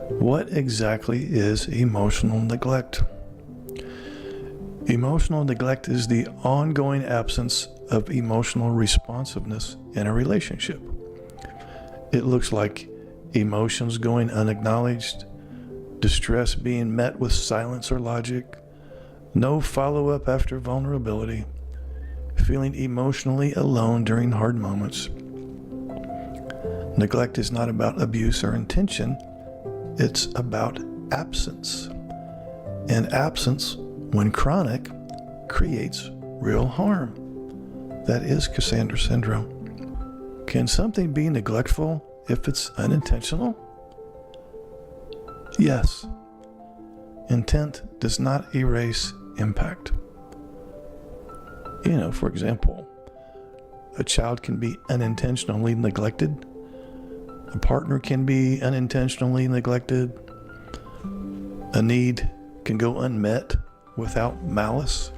What exactly is emotional neglect? Emotional neglect is the ongoing absence of emotional responsiveness in a relationship. It looks like emotions going unacknowledged, distress being met with silence or logic, no follow-up after vulnerability, feeling emotionally alone during hard moments. Neglect is not about abuse or intention, it's about absence. And absence, when chronic, creates real harm. That is Cassandra syndrome. Can something be neglectful if it's unintentional? Yes. Intent does not erase impact. For example, a child can be unintentionally neglected. A partner can be unintentionally neglected. A need can go unmet without malice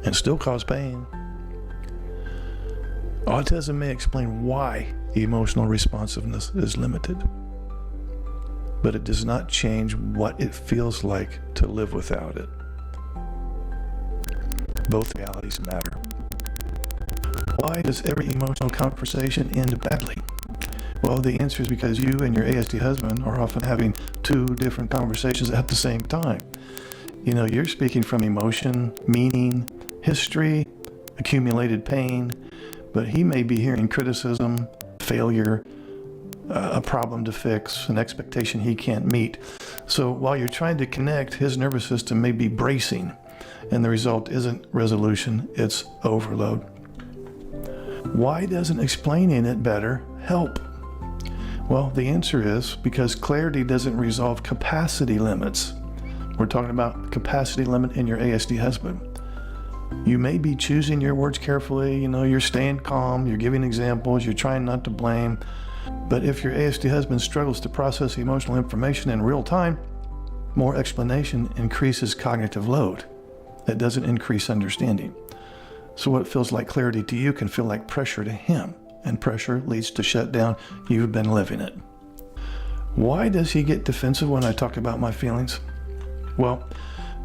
and still cause pain. Autism may explain why emotional responsiveness is limited, but it does not change what it feels like to live without it. Both realities matter. Why does every emotional conversation end badly? Well, the answer is because you and your ASD husband are often having two different conversations at the same time. You're speaking from emotion, meaning, history, accumulated pain, but he may be hearing criticism, failure, a problem to fix, an expectation he can't meet. So while you're trying to connect, his nervous system may be bracing, and the result isn't resolution, it's overload. Why doesn't explaining it better help? Well, the answer is because clarity doesn't resolve capacity limits. We're talking about capacity limit in your ASD husband. You may be choosing your words carefully, you're staying calm, you're giving examples, you're trying not to blame. But if your ASD husband struggles to process emotional information in real time, more explanation increases cognitive load. That doesn't increase understanding. So what feels like clarity to you can feel like pressure to him, and pressure leads to shutdown. You've been living it. Why does he get defensive when I talk about my feelings? Well,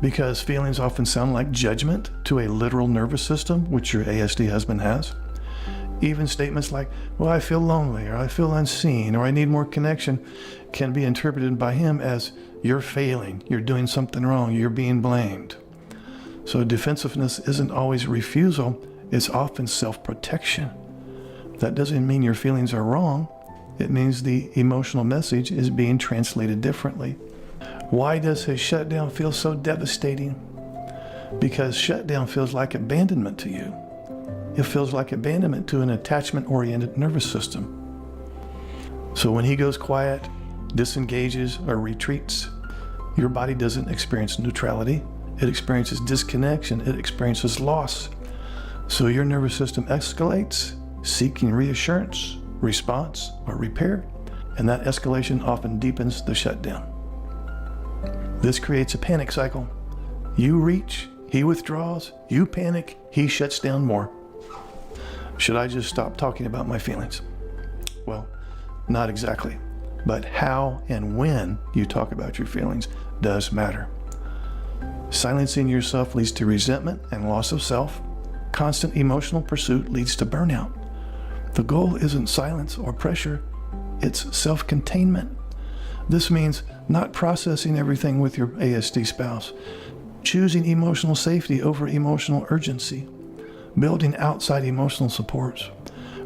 because feelings often sound like judgment to a literal nervous system, which your ASD husband has. Even statements like, well, I feel lonely, or I feel unseen, or I need more connection, can be interpreted by him as you're failing, you're doing something wrong, you're being blamed. So defensiveness isn't always refusal, it's often self-protection. That doesn't mean your feelings are wrong. It means the emotional message is being translated differently. Why does his shutdown feel so devastating? Because shutdown feels like abandonment to you. It feels like abandonment to an attachment-oriented nervous system. So when he goes quiet, disengages, or retreats, your body doesn't experience neutrality. It experiences disconnection. It experiences loss. So your nervous system escalates, seeking reassurance, response, or repair, and that escalation often deepens the shutdown. This creates a panic cycle. You reach, he withdraws, you panic, he shuts down more. Should I just stop talking about my feelings? Well, not exactly, but how and when you talk about your feelings does matter. Silencing yourself leads to resentment and loss of self. Constant emotional pursuit leads to burnout. The goal isn't silence or pressure, it's self-containment. This means not processing everything with your ASD spouse, choosing emotional safety over emotional urgency, building outside emotional supports,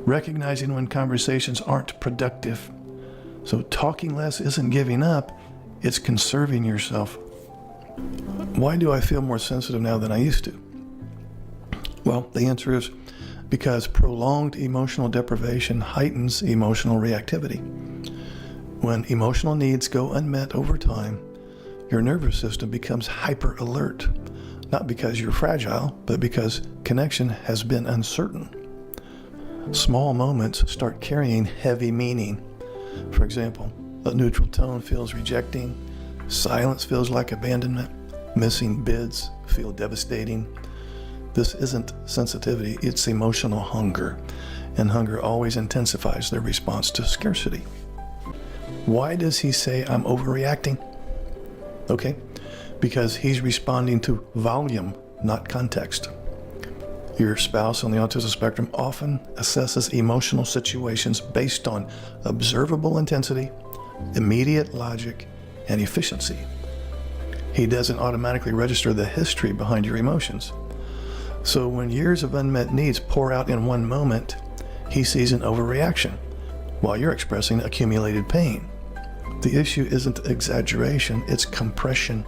recognizing when conversations aren't productive. So talking less isn't giving up, it's conserving yourself. Why do I feel more sensitive now than I used to? Well, the answer is because prolonged emotional deprivation heightens emotional reactivity. When emotional needs go unmet over time, your nervous system becomes hyper alert, not because you're fragile, but because connection has been uncertain. Small moments start carrying heavy meaning. For example, a neutral tone feels rejecting, silence feels like abandonment, missing bids feel devastating. This isn't sensitivity, it's emotional hunger, and hunger always intensifies their response to scarcity. Why does he say I'm overreacting? Okay, because he's responding to volume, not context. Your spouse on the autism spectrum often assesses emotional situations based on observable intensity, immediate logic, and efficiency. He doesn't automatically register the history behind your emotions. So when years of unmet needs pour out in one moment, he sees an overreaction, while you're expressing accumulated pain. The issue isn't exaggeration, it's compression.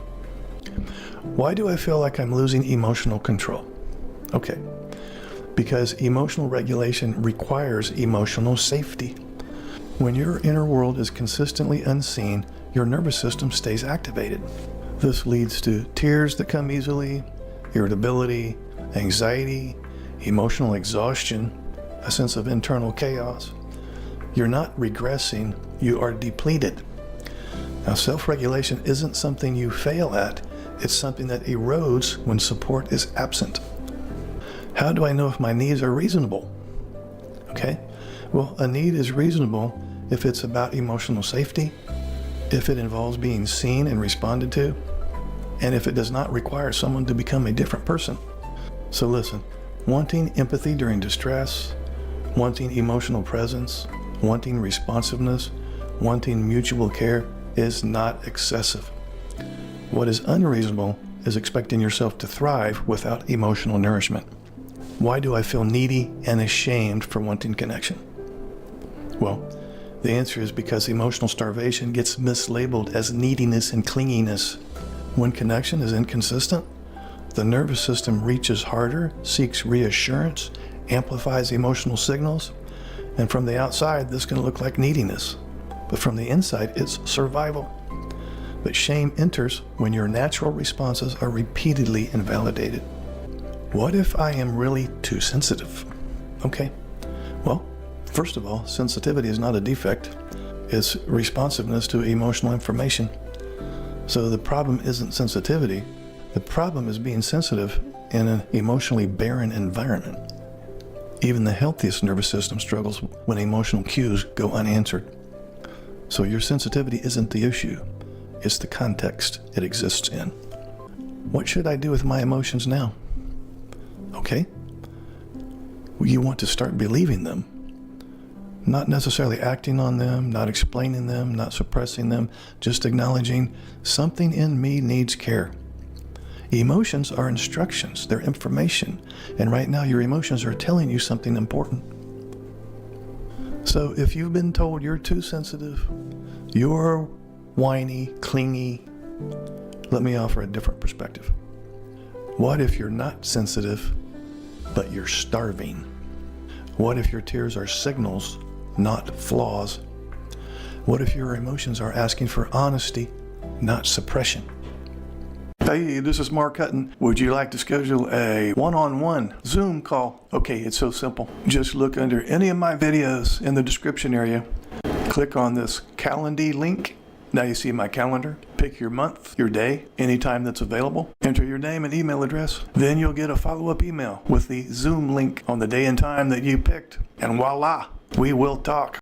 Why do I feel like I'm losing emotional control? Okay, because emotional regulation requires emotional safety. When your inner world is consistently unseen, your nervous system stays activated. This leads to tears that come easily, irritability, anxiety, emotional exhaustion, a sense of internal chaos. You're not regressing, you are depleted. Now, self-regulation isn't something you fail at, it's something that erodes when support is absent. How do I know if my needs are reasonable? Okay, well, a need is reasonable if it's about emotional safety, if it involves being seen and responded to, and if it does not require someone to become a different person. So listen, wanting empathy during distress, wanting emotional presence, wanting responsiveness, wanting mutual care is not excessive. What is unreasonable is expecting yourself to thrive without emotional nourishment. Why do I feel needy and ashamed for wanting connection? Well, the answer is because emotional starvation gets mislabeled as neediness and clinginess. When connection is inconsistent, the nervous system reaches harder, seeks reassurance, amplifies emotional signals, and from the outside, this can look like neediness. But from the inside, it's survival. But shame enters when your natural responses are repeatedly invalidated. What if I am really too sensitive? Okay, well, first of all, sensitivity is not a defect. It's responsiveness to emotional information. So the problem isn't sensitivity. The problem is being sensitive in an emotionally barren environment. Even the healthiest nervous system struggles when emotional cues go unanswered. So your sensitivity isn't the issue. It's the context it exists in. What should I do with my emotions now? Okay. You want to start believing them. Not necessarily acting on them, not explaining them, not suppressing them, just acknowledging something in me needs care. Emotions are instructions, they're information, and right now your emotions are telling you something important. So if you've been told you're too sensitive, you're whiny, clingy, let me offer a different perspective. What if you're not sensitive, but you're starving? What if your tears are signals, not flaws? What if your emotions are asking for honesty, not suppression? Hey, this is Mark Hutten. Would you like to schedule a one-on-one Zoom call? Okay, it's so simple. Just look under any of my videos in the description area. Click on this Calendly link. Now you see my calendar. Pick your month, your day, anytime that's available. Enter your name and email address. Then you'll get a follow-up email with the Zoom link on the day and time that you picked. And voila, we will talk.